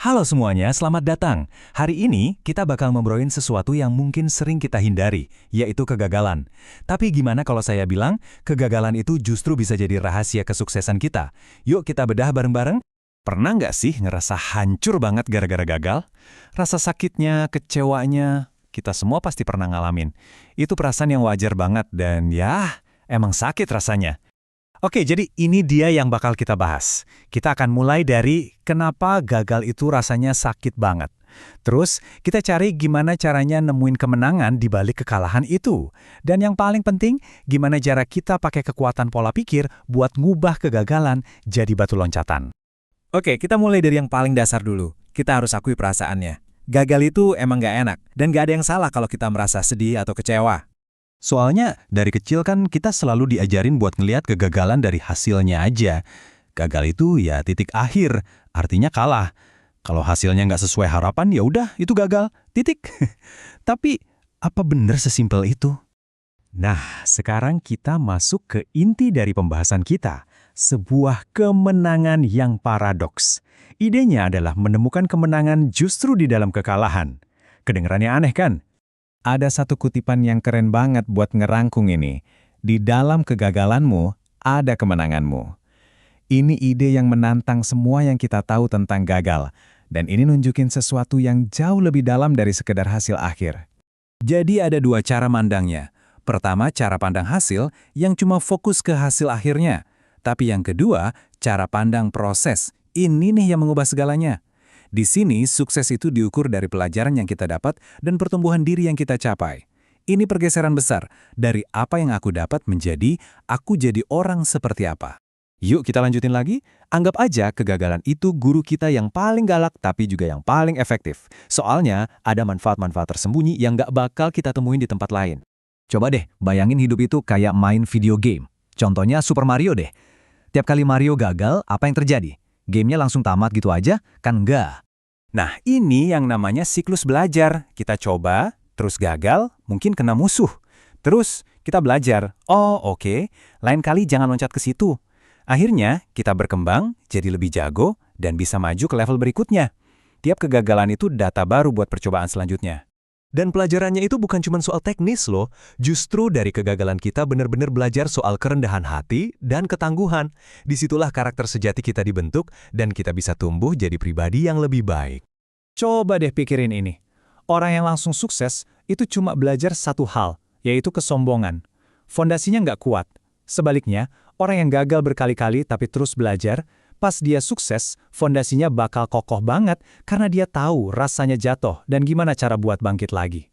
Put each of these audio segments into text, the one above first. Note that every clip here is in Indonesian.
Halo semuanya, selamat datang. Hari ini kita bakal ngobrolin sesuatu yang mungkin sering kita hindari, yaitu kegagalan. Tapi gimana kalau saya bilang, kegagalan itu justru bisa jadi rahasia kesuksesan kita? Yuk kita bedah bareng-bareng. Pernah nggak sih ngerasa hancur banget gara-gara gagal? Rasa sakitnya, kecewanya, kita semua pasti pernah ngalamin. Itu perasaan yang wajar banget dan ya, emang sakit rasanya. Oke, jadi ini dia yang bakal kita bahas. Kita akan mulai dari kenapa gagal itu rasanya sakit banget. Terus, kita cari gimana caranya nemuin kemenangan di balik kekalahan itu. Dan yang paling penting, gimana cara kita pakai kekuatan pola pikir buat ngubah kegagalan jadi batu loncatan. Oke, kita mulai dari yang paling dasar dulu. Kita harus akui perasaannya. Gagal itu emang nggak enak, dan nggak ada yang salah kalau kita merasa sedih atau kecewa. Soalnya dari kecil kan kita selalu diajarin buat ngelihat kegagalan dari hasilnya aja. Gagal itu ya titik akhir, artinya kalah. Kalau hasilnya nggak sesuai harapan ya udah itu gagal, titik. Tapi apa benar sesimpel itu? Nah, sekarang kita masuk ke inti dari pembahasan kita. Sebuah kemenangan yang paradoks. Idenya adalah menemukan kemenangan justru di dalam kekalahan. Kedengarannya aneh kan? Ada satu kutipan yang keren banget buat ngerangkung ini. Di dalam kegagalanmu, ada kemenanganmu. Ini ide yang menantang semua yang kita tahu tentang gagal. Dan ini nunjukin sesuatu yang jauh lebih dalam dari sekedar hasil akhir. Jadi ada dua cara mandangnya. Pertama, cara pandang hasil yang cuma fokus ke hasil akhirnya. Tapi yang kedua, cara pandang proses. Ini nih yang mengubah segalanya. Di sini, sukses itu diukur dari pelajaran yang kita dapat dan pertumbuhan diri yang kita capai. Ini pergeseran besar dari apa yang aku dapat menjadi aku jadi orang seperti apa. Yuk kita lanjutin lagi. Anggap aja kegagalan itu guru kita yang paling galak tapi juga yang paling efektif. Soalnya ada manfaat-manfaat tersembunyi yang nggak bakal kita temuin di tempat lain. Coba deh bayangin hidup itu kayak main video game. Contohnya Super Mario deh. Tiap kali Mario gagal, apa yang terjadi? Gamenya langsung tamat gitu aja? Kan enggak. Nah, ini yang namanya siklus belajar. Kita coba, terus gagal, mungkin kena musuh. Terus kita belajar, oh oke, lain kali jangan loncat ke situ. Akhirnya, kita berkembang, jadi lebih jago, dan bisa maju ke level berikutnya. Tiap kegagalan itu data baru buat percobaan selanjutnya. Dan pelajarannya itu bukan cuma soal teknis loh, justru dari kegagalan kita benar-benar belajar soal kerendahan hati dan ketangguhan. Disitulah karakter sejati kita dibentuk dan kita bisa tumbuh jadi pribadi yang lebih baik. Coba deh pikirin ini. Orang yang langsung sukses itu cuma belajar satu hal, yaitu kesombongan. Fondasinya nggak kuat. Sebaliknya, orang yang gagal berkali-kali tapi terus belajar, pas dia sukses, fondasinya bakal kokoh banget karena dia tahu rasanya jatuh dan gimana cara buat bangkit lagi.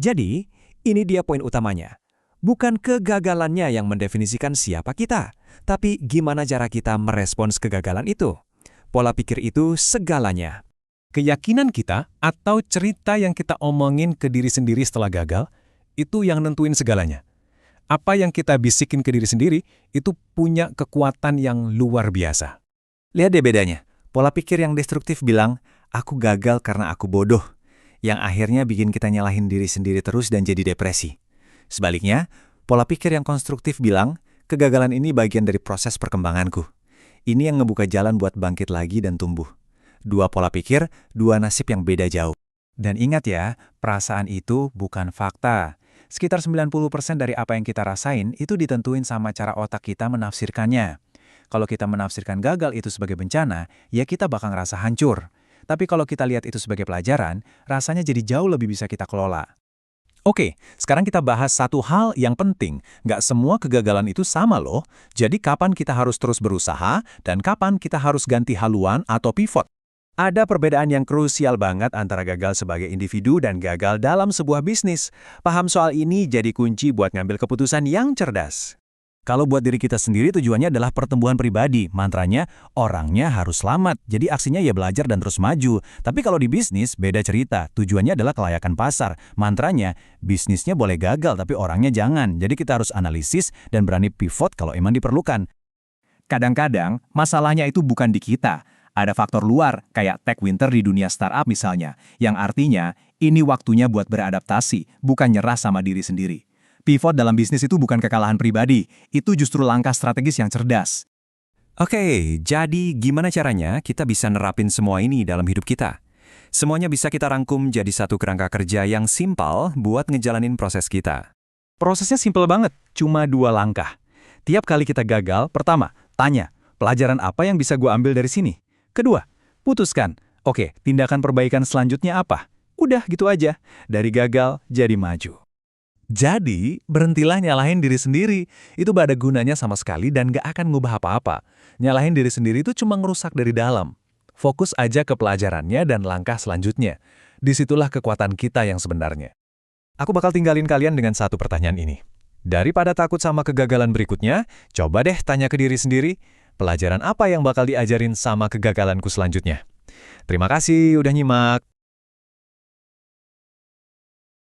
Jadi, ini dia poin utamanya. Bukan kegagalannya yang mendefinisikan siapa kita, tapi gimana cara kita merespons kegagalan itu. Pola pikir itu segalanya. Keyakinan kita atau cerita yang kita omongin ke diri sendiri setelah gagal, itu yang nentuin segalanya. Apa yang kita bisikin ke diri sendiri, itu punya kekuatan yang luar biasa. Lihat deh bedanya. Pola pikir yang destruktif bilang, aku gagal karena aku bodoh. Yang akhirnya bikin kita nyalahin diri sendiri terus dan jadi depresi. Sebaliknya, pola pikir yang konstruktif bilang, kegagalan ini bagian dari proses perkembanganku. Ini yang ngebuka jalan buat bangkit lagi dan tumbuh. Dua pola pikir, dua nasib yang beda jauh. Dan ingat ya, perasaan itu bukan fakta. Sekitar 90% dari apa yang kita rasain itu ditentuin sama cara otak kita menafsirkannya. Kalau kita menafsirkan gagal itu sebagai bencana, ya kita bakal ngerasa hancur. Tapi kalau kita lihat itu sebagai pelajaran, rasanya jadi jauh lebih bisa kita kelola. Oke, sekarang kita bahas satu hal yang penting. Nggak semua kegagalan itu sama loh. Jadi kapan kita harus terus berusaha, dan kapan kita harus ganti haluan atau pivot. Ada perbedaan yang krusial banget antara gagal sebagai individu dan gagal dalam sebuah bisnis. Paham soal ini jadi kunci buat ngambil keputusan yang cerdas. Kalau buat diri kita sendiri tujuannya adalah pertumbuhan pribadi. Mantranya, orangnya harus selamat. Jadi aksinya ya belajar dan terus maju. Tapi kalau di bisnis, beda cerita. Tujuannya adalah kelayakan pasar. Mantranya, bisnisnya boleh gagal tapi orangnya jangan. Jadi kita harus analisis dan berani pivot kalau emang diperlukan. Kadang-kadang, masalahnya itu bukan di kita. Ada faktor luar, kayak tech winter di dunia startup misalnya. Yang artinya, ini waktunya buat beradaptasi, bukan nyerah sama diri sendiri. Pivot dalam bisnis itu bukan kekalahan pribadi, itu justru langkah strategis yang cerdas. Oke, jadi gimana caranya kita bisa nerapin semua ini dalam hidup kita? Semuanya bisa kita rangkum jadi satu kerangka kerja yang simpel buat ngejalanin proses kita. Prosesnya simpel banget, cuma 2 langkah. Tiap kali kita gagal, pertama, tanya, pelajaran apa yang bisa gua ambil dari sini? Kedua, putuskan, oke, tindakan perbaikan selanjutnya apa? Udah gitu aja, dari gagal jadi maju. Jadi, berhentilah nyalahin diri sendiri. Itu gak ada gunanya sama sekali dan gak akan ngubah apa-apa. Nyalahin diri sendiri itu cuma ngerusak dari dalam. Fokus aja ke pelajarannya dan langkah selanjutnya. Disitulah kekuatan kita yang sebenarnya. Aku bakal tinggalin kalian dengan satu pertanyaan ini. Daripada takut sama kegagalan berikutnya, coba deh tanya ke diri sendiri, pelajaran apa yang bakal diajarin sama kegagalanku selanjutnya. Terima kasih udah nyimak.